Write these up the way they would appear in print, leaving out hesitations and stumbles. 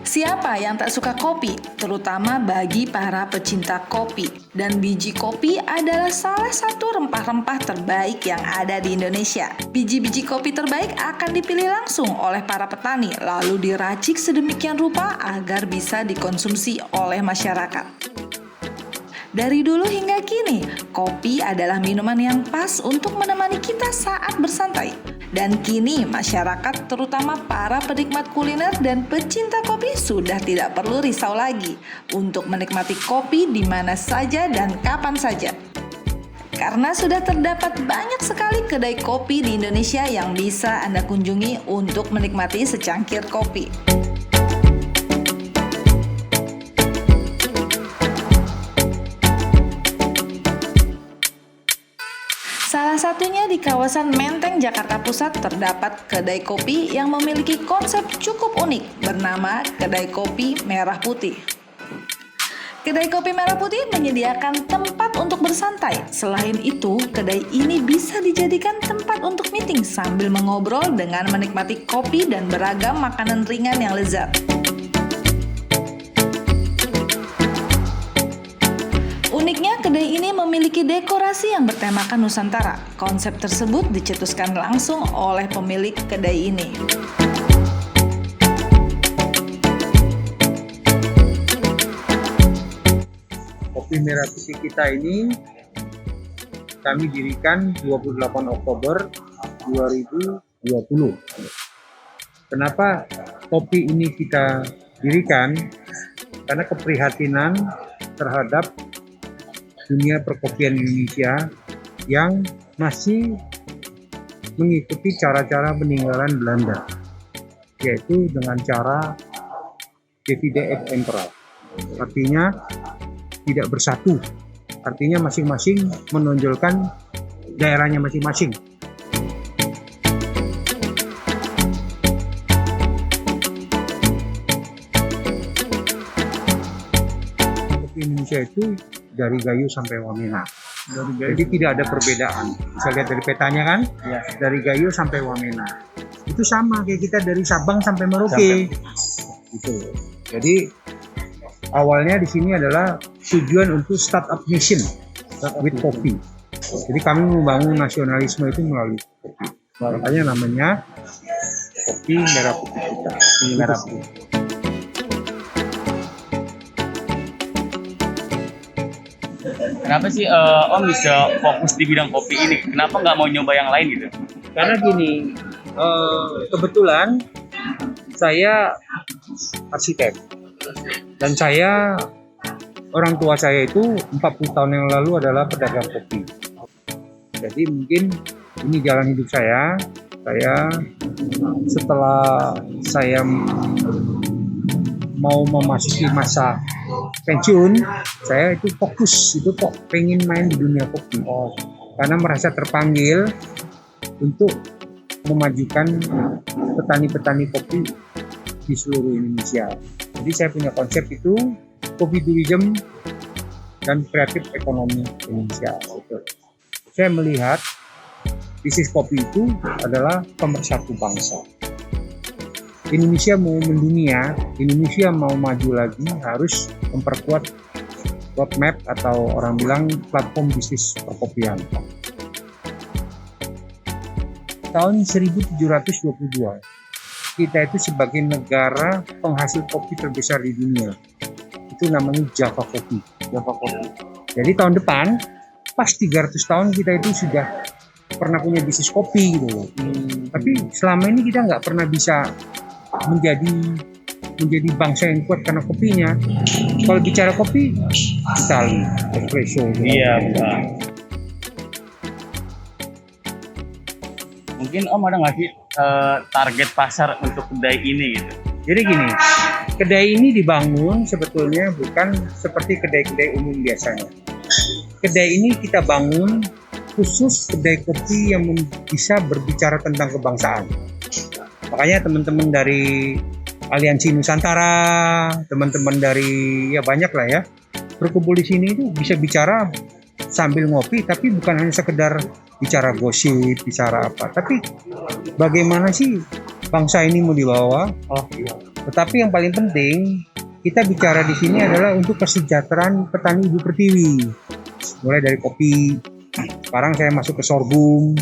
Siapa yang tak suka kopi, terutama bagi para pecinta kopi? Dan biji kopi adalah salah satu rempah-rempah terbaik yang ada di Indonesia. Biji-biji kopi terbaik akan dipilih langsung oleh para petani, lalu diracik sedemikian rupa agar bisa dikonsumsi oleh masyarakat. Dari dulu hingga kini, kopi adalah minuman yang pas untuk menemani kita saat bersantai. Dan kini masyarakat, terutama para penikmat kuliner dan pecinta kopi, sudah tidak perlu risau lagi untuk menikmati kopi di mana saja dan kapan saja. Karena sudah terdapat banyak sekali kedai kopi di Indonesia yang bisa Anda kunjungi untuk menikmati secangkir kopi. Salah satunya di kawasan Menteng, Jakarta Pusat terdapat kedai kopi yang memiliki konsep cukup unik bernama Kedai Kopi Merah Putih. Kedai Kopi Merah Putih menyediakan tempat untuk bersantai. Selain itu, kedai ini bisa dijadikan tempat untuk meeting sambil mengobrol dengan menikmati kopi dan beragam makanan ringan yang lezat. Uniknya, kedai ini memiliki dekorasi yang bertemakan Nusantara. Konsep tersebut dicetuskan langsung oleh pemilik kedai ini. Kopi Merah Putih kita ini kami dirikan 28 Oktober 2020. Kenapa kopi ini kita dirikan? Karena keprihatinan terhadap dunia perkopian Indonesia yang masih mengikuti cara-cara peninggalan Belanda, yaitu dengan cara divide et impera, artinya tidak bersatu, artinya masing-masing menonjolkan daerahnya masing-masing. Kopi Indonesia itu dari Gayo sampai Wamena. Jadi tidak ada perbedaan. Bisa lihat dari petanya kan, ya. Dari Gayo sampai Wamena. Itu sama kayak kita dari Sabang sampai Merauke. Gitu. Jadi awalnya di sini adalah tujuan untuk startup nation with coffee. Jadi kami membangun nasionalisme itu melalui kopi. Makanya namanya Kopi Merah Putih kita. Merah Putih. Kenapa sih Om bisa fokus di bidang kopi ini? Kenapa nggak mau nyoba yang lain gitu? Karena gini, kebetulan saya arsitek dan orang tua saya itu 40 tahun yang lalu adalah pedagang kopi. Jadi mungkin ini jalan hidup saya. Setelah saya mau memasuki masa pensiun, saya itu fokus itu kok pengen main di dunia kopi. Karena merasa terpanggil untuk memajukan petani-petani kopi di seluruh Indonesia. Jadi saya punya konsep itu kopi tourism dan kreatif ekonomi Indonesia. Saya melihat bisnis kopi itu adalah pemersatu bangsa. Indonesia mau mendunia, Indonesia mau maju lagi, harus memperkuat roadmap atau orang bilang platform bisnis perkopian. Tahun 1722, kita itu sebagai negara penghasil kopi terbesar di dunia. Itu namanya Java Kopi. Jadi tahun depan, pas 300 tahun kita itu sudah pernah punya bisnis kopi gitu. Tapi selama ini kita nggak pernah bisa menjadi bangsa yang kuat karena kopinya. Kalau bicara kopi, Itali, espresso. Iya, betul. Mungkin Om ada nggak sih target pasar untuk kedai ini gitu? Jadi gini, kedai ini dibangun sebetulnya bukan seperti kedai-kedai umum biasanya. Kedai ini kita bangun khusus kedai kopi yang bisa berbicara tentang kebangsaan. Makanya teman-teman dari Aliansi Nusantara, teman-teman dari ya banyak lah ya, berkumpul di sini itu bisa bicara sambil ngopi, tapi bukan hanya sekedar bicara gosip, bicara apa, tapi bagaimana sih bangsa ini mau dibawa Tetapi yang paling penting kita bicara di sini adalah untuk kesejahteraan petani Ibu Pertiwi. Mulai dari kopi, sekarang saya masuk ke sorghum,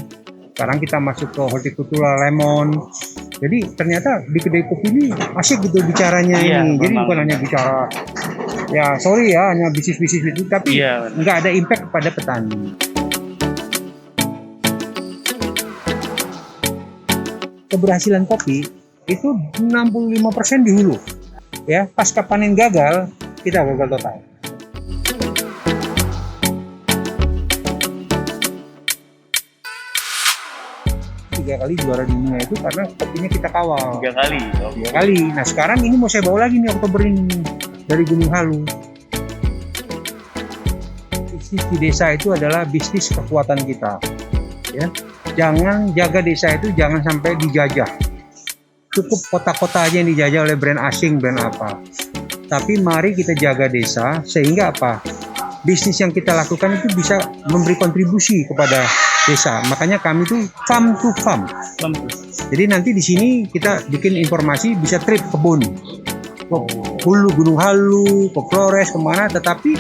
sekarang kita masuk ke horticultura lemon. Jadi ternyata di kedai kopi ini asik gitu bicaranya ini. Jadi bukan hanya bicara, ya sorry ya, hanya bisnis itu, tapi nggak ada impact kepada petani. Keberhasilan kopi itu 65% di hulu. Ya, pasca panen gagal, kita gagal total. Tiga kali juara dunia itu karena kopinya kita kawal. 3 kali. 3 kali. Nah sekarang ini mau saya bawa lagi nih Oktober ini dari Gunung Halu. Bisnis di desa itu adalah bisnis kekuatan kita. Ya, jangan jaga desa itu jangan sampai dijajah. Cukup kota-kota aja yang dijajah oleh brand asing, brand apa. Tapi mari kita jaga desa sehingga apa? Bisnis yang kita lakukan itu bisa memberi kontribusi kepada desa. Makanya kami tuh farm to farm. Jadi nanti di sini kita bikin informasi bisa trip kebun. Ke Hulu, Gunung Halu, ke Flores, kemana. Tetapi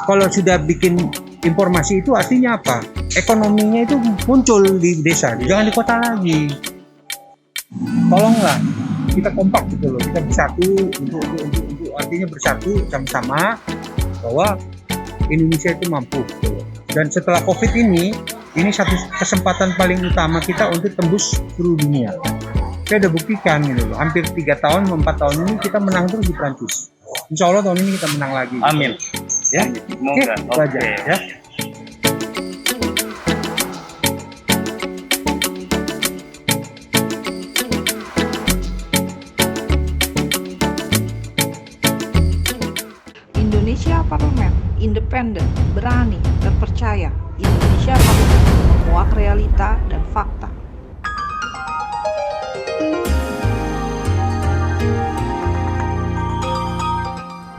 kalau sudah bikin informasi itu artinya apa? Ekonominya itu muncul di desa, jangan di kota lagi. Tolonglah kita kompak gitu loh, kita bersatu untuk artinya bersatu sama-sama bahwa Indonesia itu mampu gitu loh. Dan setelah COVID ini satu kesempatan paling utama kita untuk tembus seluruh dunia. Kita udah buktikan gitu loh, hampir 3 tahun, 4 tahun ini kita menang terus di Prancis. Insya Allah tahun ini kita menang lagi. Amin. Ya, oke, itu aja ya. Indonesia Parlemen, independen, berani, terpercaya. Indonesia Parlemen, memuat realita dan fakta.